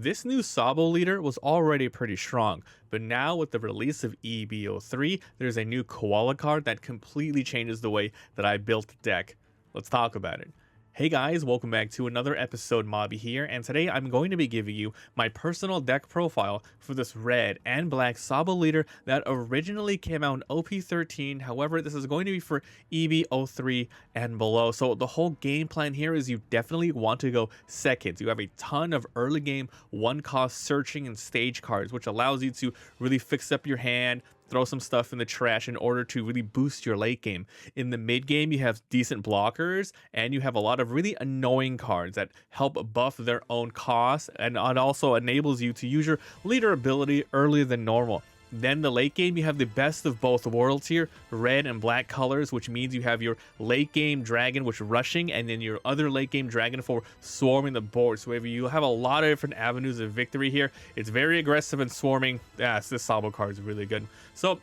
This new Sabo leader was already pretty strong, but now with the release of EB03, there's a new koala card that completely changes the way that I built the deck. Let's talk about it. Hey guys, welcome back to another episode. Mabi here, and today I'm going to be giving you my personal deck profile for this red and black Sabo leader that originally came out in OP13. However, this is going to be for EB03 and below. So the whole game plan here is you definitely want to go seconds. You have a ton of early game one-cost searching and stage cards, which allows you to really fix up your hand, throw some stuff in the trash in order to really boost your late game. In the mid game, you have decent blockers, and you have a lot of really annoying cards that help buff their own cost, and it also enables you to use your leader ability earlier than normal. Then the late game, you have the best of both worlds here, red and black colors, which means you have your late game dragon, which rushing, and then your other late game dragon for swarming the board. So if you have a lot of different avenues of victory here, it's very aggressive and swarming. Yes, this Sabo card is really good. So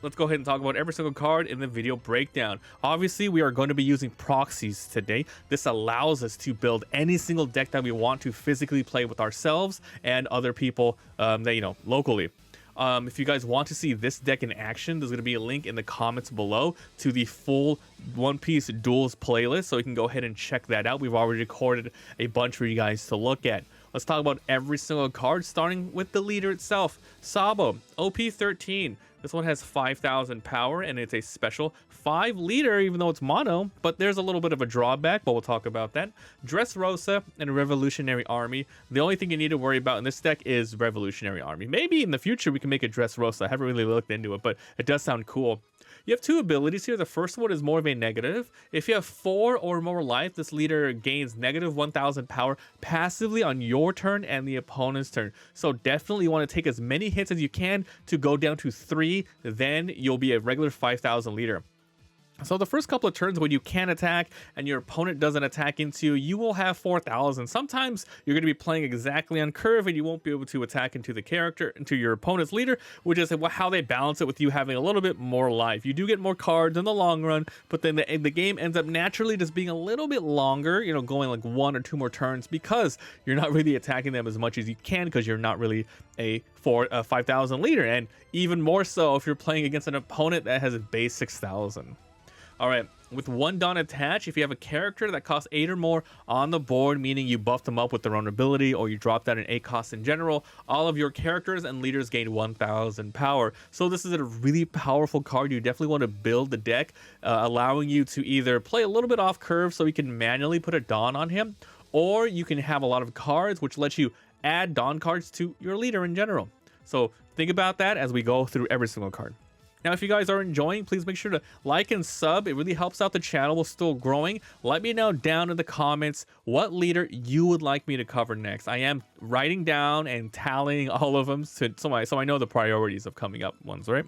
let's go ahead and talk about every single card in the video breakdown. Obviously, we are going to be using proxies today. This allows us to build any single deck that we want to physically play with ourselves and other people locally. If you guys want to see this deck in action, there's going to be a link in the comments below to the full One Piece duels playlist, so you can go ahead and check that out. We've already recorded a bunch for you guys to look at. Let's talk about every single card, starting with the leader itself. Sabo, OP13. This one has 5,000 power, and it's a special 5 leader, even though it's mono, but there's a little bit of a drawback, but we'll talk about that. Dressrosa and Revolutionary Army. The only thing you need to worry about in this deck is Revolutionary Army. Maybe in the future we can make a Dressrosa. I haven't really looked into it, but it does sound cool. You have two abilities here. The first one is more of a negative. If you have 4 or more life, this leader gains negative 1,000 power passively on your turn and the opponent's turn. So definitely you want to take as many hits as you can to go down to 3. Then you'll be a regular 5,000 leader. So the first couple of turns when you can attack and your opponent doesn't attack into you, will have 4,000. Sometimes you're going to be playing exactly on curve and you won't be able to attack into the character, into your opponent's leader, which is how they balance it with you having a little bit more life. You do get more cards in the long run, but then the game ends up naturally just being a little bit longer, going like 1 or 2 more turns because you're not really attacking them as much as you can because you're not really a 5,000 leader. And even more so if you're playing against an opponent that has a base 6,000. Alright, with 1 Dawn attached, if you have a character that costs 8 or more on the board, meaning you buff them up with their own ability or you drop that in 8 costs in general, all of your characters and leaders gain 1,000 power. So this is a really powerful card. You definitely want to build the deck, allowing you to either play a little bit off curve so you can manually put a Dawn on him, or you can have a lot of cards which lets you add Dawn cards to your leader in general. So think about that as we go through every single card. Now, if you guys are enjoying, please make sure to like and sub. It really helps out the channel. We're still growing. Let me know down in the comments what leader you would like me to cover next. I am writing down and tallying all of them so I know the priorities of coming up ones, right?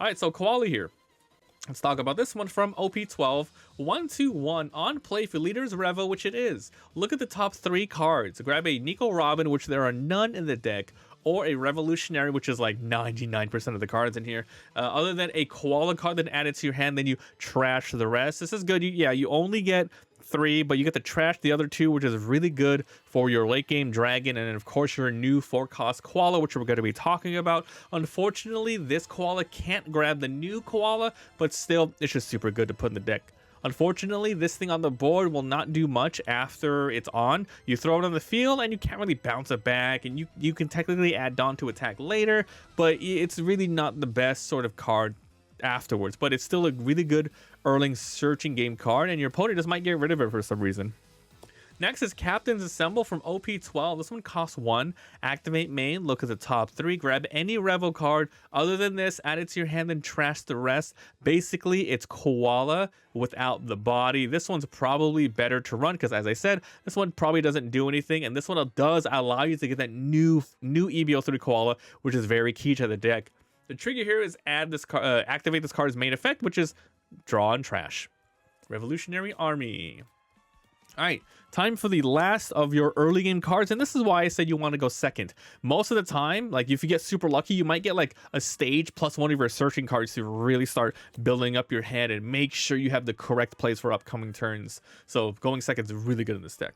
All right, so Koala here. Let's talk about this one from OP12. 1/2/1 on play for leaders Revo, which it is. Look at the top 3 cards. Grab a Nico Robin, which there are none in the deck, or a Revolutionary, which is like 99% of the cards in here. Other than a Koala card that added to your hand, then you trash the rest. This is good. You only get 3, but you get to trash the other 2, which is really good for your late game dragon, and then of course your new 4-cost koala, which we're going to be talking about. Unfortunately, this koala can't grab the new koala, but still it's just super good to put in the deck. Unfortunately, this thing on the board will not do much after it's on. You throw it on the field and you can't really bounce it back, and you can technically add Dawn to attack later, but it's really not the best sort of card afterwards. But it's still a really good early searching game card, and your opponent just might get rid of it for some reason. Next is Captain's Assemble from OP12. This one costs 1. Activate main, look at the top 3, grab any Revo card. Other than this, add it to your hand, then trash the rest. Basically, it's Koala without the body. This one's probably better to run because, as I said, this one probably doesn't do anything, and this one does allow you to get that new EB03 Koala, which is very key to the deck. The trigger here is activate this card's main effect, which is draw and trash. Revolutionary Army. All right, time for the last of your early game cards, and this is why I said you want to go second. Most of the time, like if you get super lucky, you might get like a stage plus one of your searching cards to really start building up your hand and make sure you have the correct plays for upcoming turns. So going second is really good in this deck.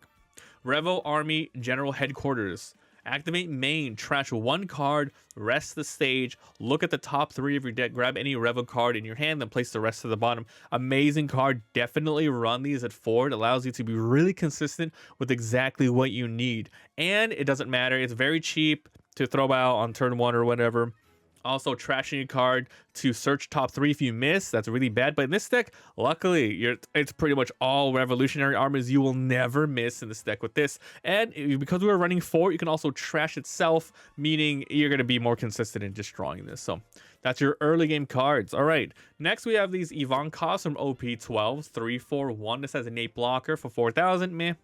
Revo Army General Headquarters. Activate main, trash one card, rest the stage, look at the top 3 of your deck, grab any Revo card in your hand, then place the rest to the bottom. Amazing card. Definitely run these at 4. It allows you to be really consistent with exactly what you need. And it doesn't matter. It's very cheap to throw out on turn 1 or whatever. Also, trashing a card to search top 3 if you miss, that's really bad. But in this deck, luckily, it's pretty much all revolutionary armies. You will never miss in this deck with this. And because we were running 4, you can also trash itself, meaning you're going to be more consistent in destroying this. So that's your early game cards. All right, next we have these Yvonne costs from OP12, 3/4/1. This has an 8 blocker for 4,000. Meh.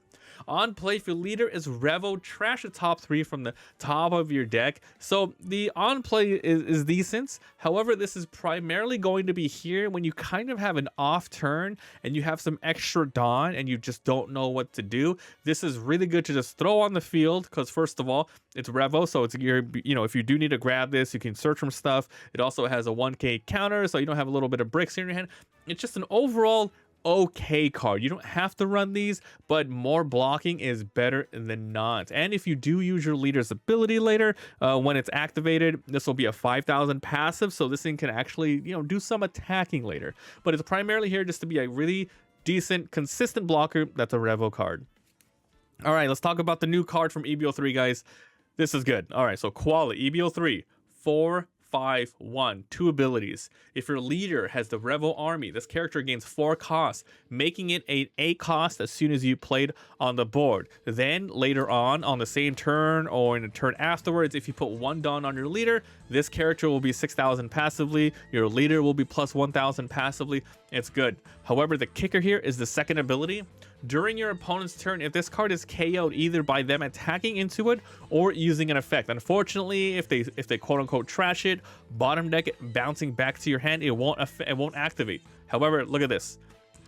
On play, if your leader is Revo, trash the top 3 from the top of your deck. So the on play is decent. However, this is primarily going to be here when you kind of have an off turn and you have some extra dawn and you just don't know what to do. This is really good to just throw on the field because first of all, it's Revo, so it's your, if you do need to grab this, you can search from stuff. It also has a 1k counter, so you don't have a little bit of bricks in your hand. It's just an overall okay card. You don't have to run these, but more blocking is better than not. And if you do use your leader's ability later, when it's activated, this will be a 5,000 passive, so this thing can actually do some attacking later. But it's primarily here just to be a really decent, consistent blocker. That's a Revo card. All right, let's talk about the new card from EB03, guys. This is good. All right, so quality EB03 4/5/1, 2 abilities. If your leader has the Revo army, this character gains 4 costs, making it an 8 cost as soon as you played on the board. Then later on the same turn or in a turn afterwards, if you put 1 dawn on your leader, this character will be 6,000 passively. Your leader will be plus 1,000 passively. It's good. However, the kicker here is the second ability. During your opponent's turn, if this card is KO'd either by them attacking into it or using an effect. Unfortunately, if they quote unquote trash it, bottom deck it, bouncing back to your hand, it won't activate. However, look at this.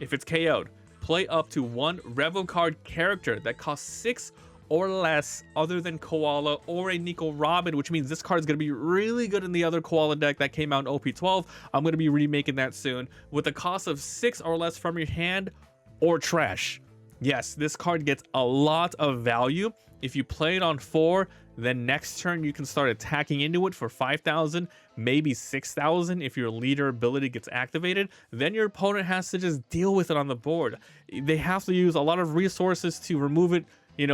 If it's KO'd, play up to 1 Revo card character that costs 6 or less other than Koala or a Nico Robin, which means this card is going to be really good in the other Koala deck that came out in OP12. I'm going to be remaking that soon with a cost of 6 or less from your hand or trash. Yes, this card gets a lot of value. If you play it on 4, then next turn you can start attacking into it for 5,000, maybe 6,000 if your leader ability gets activated. Then your opponent has to just deal with it on the board. They have to use a lot of resources to remove it,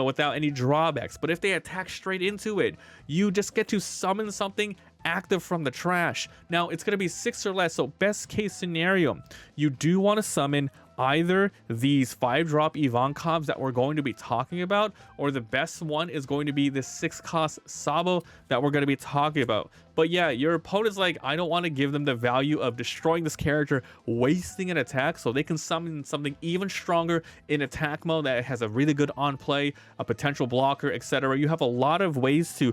without any drawbacks. But if they attack straight into it, you just get to summon something active from the trash. Now, it's going to be 6 or less, so best case scenario, you do want to summon either these 5-drop Ivankovs that we're going to be talking about, or the best one is going to be the 6-cost Sabo that we're going to be talking about. But yeah, your opponent's like, I don't want to give them the value of destroying this character, wasting an attack, so they can summon something even stronger in attack mode that has a really good on play, a potential blocker, etc. You have a lot of ways to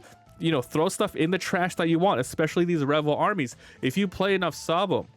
throw stuff in the trash that you want, especially these Revo armies. If you play enough Sabo,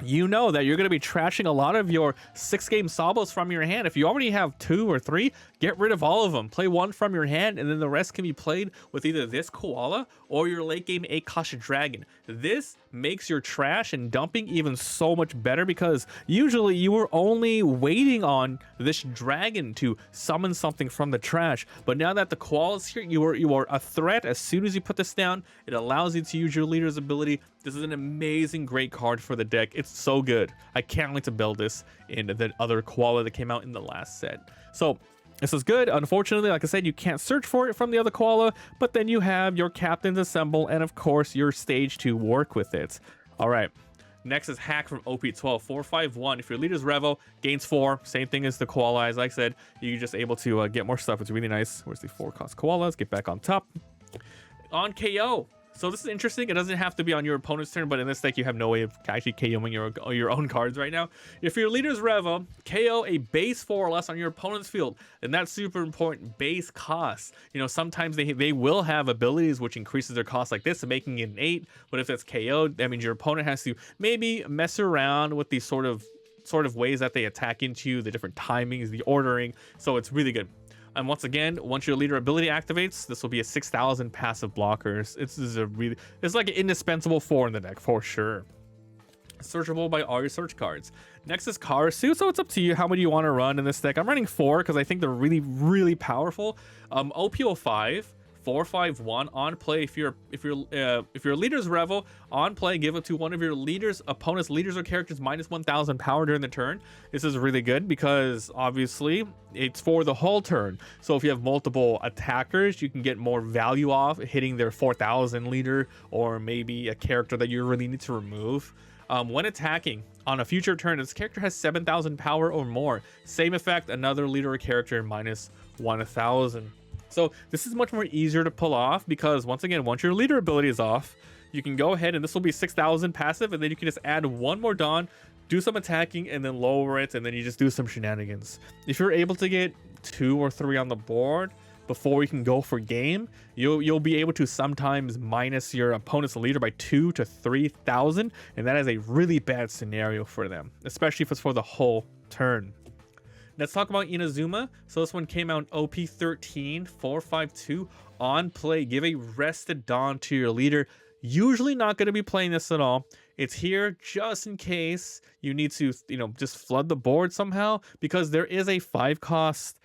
you know that you're going to be trashing a lot of your 6-game Sabos from your hand. If you already have 2 or 3, get rid of all of them. Play 1 from your hand, and then the rest can be played with either this Koala or your late game 8-cost Dragon. This makes your trash and dumping even so much better because usually you were only waiting on this Dragon to summon something from the trash. But now that the Koala is here, you are a threat. As soon as you put this down, it allows you to use your leader's ability. This is an amazing, great card for the deck. It's so good. I can't wait to build this in the other Koala that came out in the last set. So this is good. Unfortunately, like I said, you can't search for it from the other Koala, but then you have your captains assemble and of course your stage to work with it. All right. Next is Hack from OP12, 4/5/1. If your leader's Revo, gains 4. Same thing as the Koala. As I said, you're just able to get more stuff. It's really nice. Where's the 4-cost Koalas? Get back on top. On KO. So this is interesting. It doesn't have to be on your opponent's turn, but in this deck, you have no way of actually KOing your own cards right now. If your leader's Revo, KO a base 4 or less on your opponent's field, and that's super important. Base cost. Sometimes they will have abilities which increases their cost like this, making it an 8. But if that's KO'd, that means your opponent has to maybe mess around with these sort of ways that they attack into you, the different timings, the ordering. So it's really good. And once again, once your leader ability activates, this will be a 6,000 passive blockers. It's like an indispensable 4 in the deck for sure. Searchable by all your search cards. Next is Karasu, so it's up to you how many you want to run in this deck. I'm running 4 because I think they're really, really powerful. OP05, 451 on play. If your leader's revel on play, give it to one of your opponent's leaders or characters minus 1000 power during the turn. This is really good because obviously it's for the whole turn. So if you have multiple attackers, you can get more value off hitting their 4000 leader, or maybe a character that you really need to remove. When attacking on a future turn, this character has 7000 power or more. Same effect, another leader or character minus 1000. So this is much more easier to pull off because once again, once your leader ability is off, you can go ahead and this will be 6000 passive, and then you can just add one more Dawn, do some attacking, and then lower it, and then you just do some shenanigans. If you're able to get 2 or 3 on the board before you can go for game, you'll be able to sometimes minus your opponent's leader by 2 to 3000, and that is a really bad scenario for them, especially if it's for the whole turn. Let's talk about Inazuma. So this one came out in OP13 452 on play. Give a rested Dawn to your leader. Usually not going to be playing this at all. It's here just in case you need to, just flood the board somehow, because there is a 5-cost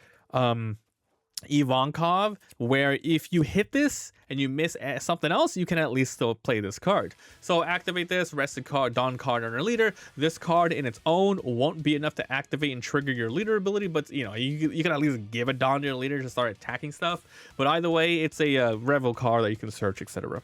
Ivankov, where if you hit this and you miss something else, you can at least still play this card. So activate this rested card, Dawn card on your leader. This card in its own won't be enough to activate and trigger your leader ability, but you can at least give a Dawn to your leader to start attacking stuff. But either way, it's a revel card that you can search, etc.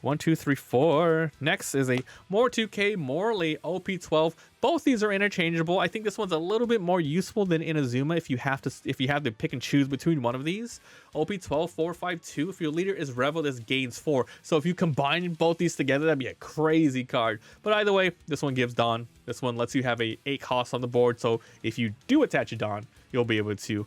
1, 2, 3, 4. Next is a more 2K, Morley OP12. Both these are interchangeable. I think this one's a little bit more useful than Inazuma if you have to pick and choose between one of these. OP12 452. If your leader is revel, this gains 4. So if you combine both these together, that'd be a crazy card. But either way, this one gives Dawn. This one lets you have a 8 cost on the board. So if you do attach a Dawn, you'll be able to,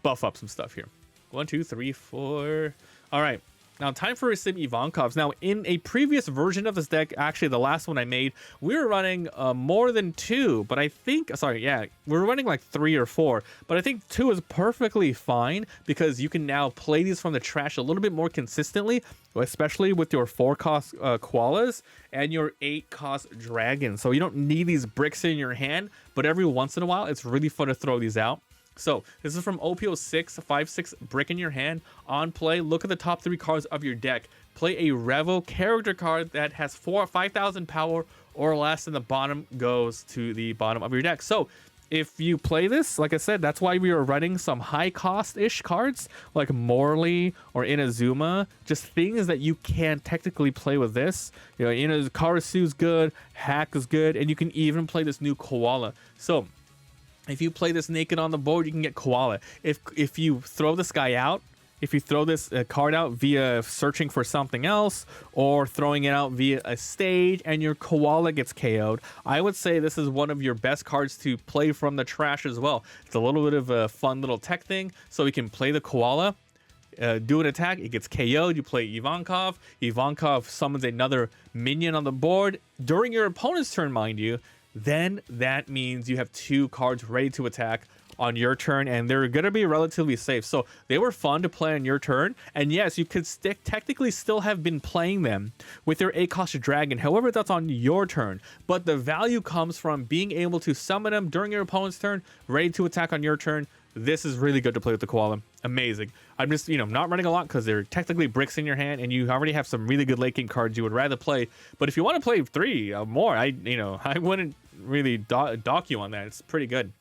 buff up some stuff here. 1, 2, 3, 4. All right. Now, time for Sim Ivankovs. Now, in a previous version of this deck, actually the last one I made, we were running more than 2, but I think, we were running like 3 or 4, but I think 2 is perfectly fine because you can now play these from the trash a little bit more consistently, especially with your 4-cost koalas and your 8-cost dragons. So you don't need these bricks in your hand, but every once in a while, it's really fun to throw these out. So this is from OP06, 5/6 brick in your hand. On play, look at the top 3 cards of your deck. Play a revel character card that has 5,000 power or less, and the bottom goes to the bottom of your deck. So if you play this, like I said, that's why we were running some high cost-ish cards like Morley or Inazuma, just things that you can technically play with this. Karasu's good, Hack is good, and you can even play this new Koala. So if you play this naked on the board, you can get Koala. If you throw this guy out, if you throw this card out via searching for something else or throwing it out via a stage and your Koala gets KO'd, I would say this is one of your best cards to play from the trash as well. It's a little bit of a fun little tech thing. So you can play the Koala, do an attack, it gets KO'd, you play Ivankov. Ivankov summons another minion on the board during your opponent's turn, mind you. Then that means you have 2 cards ready to attack on your turn, and they're going to be relatively safe. So they were fun to play on your turn, and yes, you could technically still have been playing them with your 8-cost dragon. However, that's on your turn, but the value comes from being able to summon them during your opponent's turn, ready to attack on your turn. This is really good to play with the Koala. Amazing. I'm just, not running a lot because they're technically bricks in your hand, and you already have some really good late game cards you would rather play. But if you want to play 3 or more, I wouldn't really dock you on that. It's pretty good.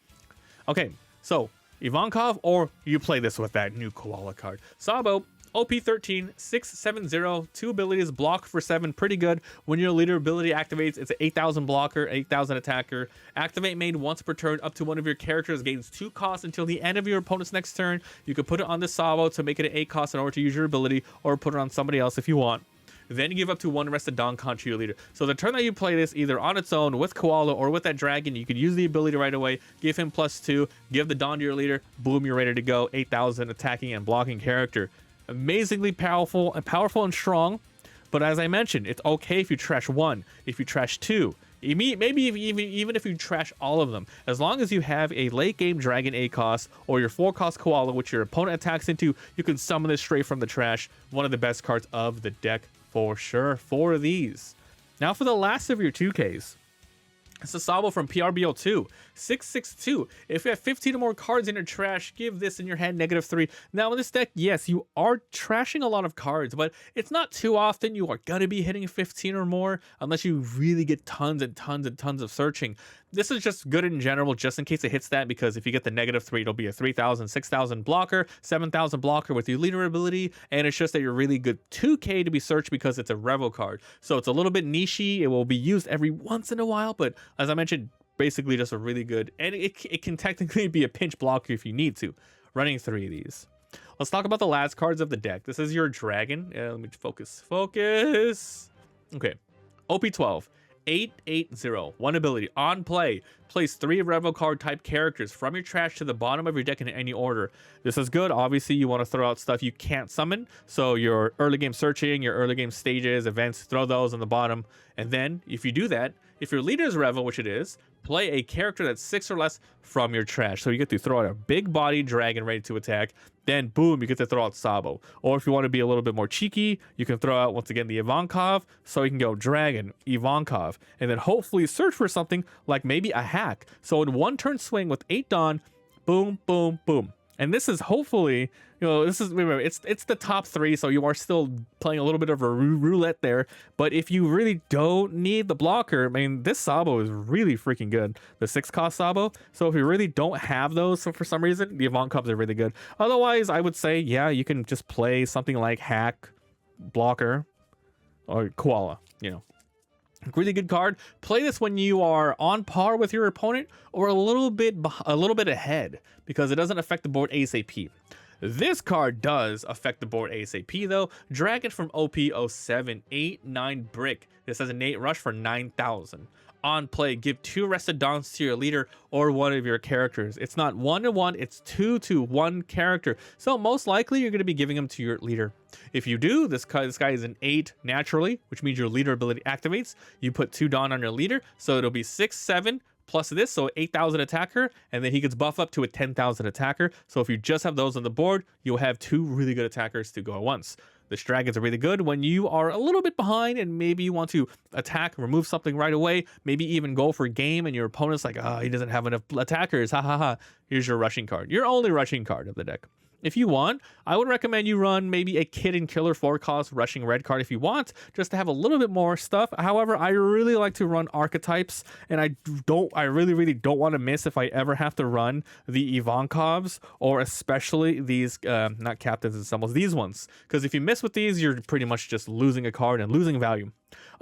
Okay, so Ivankov, or you play this with that new Koala card. Sabo, OP13 670, 2 abilities, block for 7, pretty good. When your leader ability activates, it's an 8,000 blocker, 8,000 attacker. Activate made once per turn up to one of your characters, gains 2 costs until the end of your opponent's next turn. You can put it on the Sabo to make it an 8 cost in order to use your ability, or put it on somebody else if you want. Then you give up to 1 rested Dawn card to your leader. So the turn that you play this, either on its own with Koala or with that dragon, you could use the ability right away, give him +2, give the Dawn to your leader, boom, you're ready to go. 8,000 attacking and blocking character. Amazingly powerful and strong, but as I mentioned, it's okay if you trash 1, if you trash 2, maybe even if you trash all of them, as long as you have a late game dragon 8 cost or your 4 cost Koala, which your opponent attacks into, you can summon this straight from the trash. One of the best cards of the deck for sure for these. Now for the last of your 2Ks. It's a Sabo from PRBO2, 662. If you have 15 or more cards in your trash, give this in your hand -3. Now in this deck, yes, you are trashing a lot of cards, but it's not too often you are gonna be hitting 15 or more unless you really get tons and tons and tons of searching. This is just good in general, just in case it hits that, because if you get the -3, it'll be a 3,000, 6,000 blocker, 7,000 blocker with your leader ability, and it's just that you're really good 2k to be searched because it's a Revo card. So it's a little bit nichey. It will be used every once in a while, but as I mentioned, basically just a really good, and it can technically be a pinch blocker if you need to, running 3 of these. Let's talk about the last cards of the deck. This is your dragon. Let me focus. Okay, OP12. 880, 1 ability, on play, place 3 Revo card type characters from your trash to the bottom of your deck in any order. This is good. Obviously, you want to throw out stuff you can't summon, so your early game searching, your early game stages, events, throw those on the bottom. And then, if you do that, if your leader is Revo, which it is, play a character that's 6 or less from your trash. So you get to throw out a big body dragon ready to attack. Then boom, you get to throw out Sabo. Or if you want to be a little bit more cheeky, you can throw out once again the Ivankov. So you can go dragon, Ivankov, and then hopefully search for something like maybe a hack. So in 1 turn swing with 8 Dawn, boom, boom, boom. And this is hopefully, you know, this is, remember, it's the top 3, so you are still playing a little bit of a roulette there. But if you really don't need the blocker, I mean, this Sabo is really freaking good, the 6-cost Sabo. So if you really don't have those, so for some reason, the Ivankov are really good. Otherwise, I would say, yeah, you can just play something like hack, blocker, or koala, you know. Really good card. Play this when you are on par with your opponent or a little bit ahead, because it doesn't affect the board ASAP. This card does affect the board ASAP though. Dragon from OP0789 brick. This has an 8 rush for 9,000. On play, give 2 rested dawns to your leader or one of your characters. It's not 1-to-1, it's 2-to-1 character. So most likely you're going to be giving them to your leader. If you do, this guy is an 8 naturally, which means your leader ability activates. You put 2 dawn on your leader, so it'll be 6, 7 plus this, so 8,000 attacker, and then he gets buff up to a 10,000 attacker. So if you just have those on the board, you'll have 2 really good attackers to go at once. This dragons are really good when you are a little bit behind and maybe you want to attack, remove something right away, maybe even go for game and your opponent's like, oh, he doesn't have enough attackers, ha ha ha. Here's your rushing card, your only rushing card of the deck. If you want, I would recommend you run maybe a Kid and Killer 4-cost rushing red card if you want, just to have a little bit more stuff. However, I really like to run archetypes, and I really don't want to miss if I ever have to run the Ivankovs, or especially these, not captains and symbols, these ones. Because if you miss with these, you're pretty much just losing a card and losing value.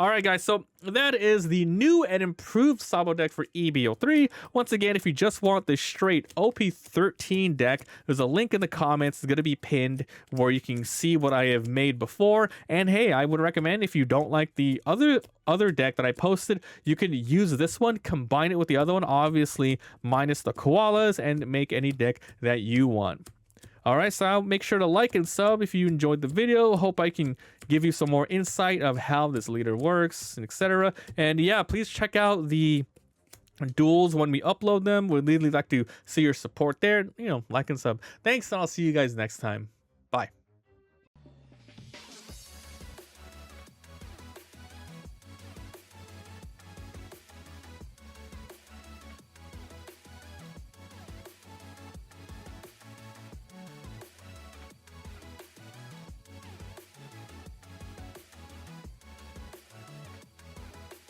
Alright guys, so that is the new and improved Sabo deck for EB03. Once again, if you just want the straight OP13 deck, there's a link in the comments. It's going to be pinned where you can see what I have made before. And hey, I would recommend, if you don't like the other deck that I posted, you can use this one, combine it with the other one, obviously minus the koalas, and make any deck that you want. Alright, so make sure to like and sub if you enjoyed the video. Hope I can give you some more insight of how this leader works, etc. And yeah, please check out the duels when we upload them. We'd really like to see your support there. You know, like and sub. Thanks, and I'll see you guys next time. Bye.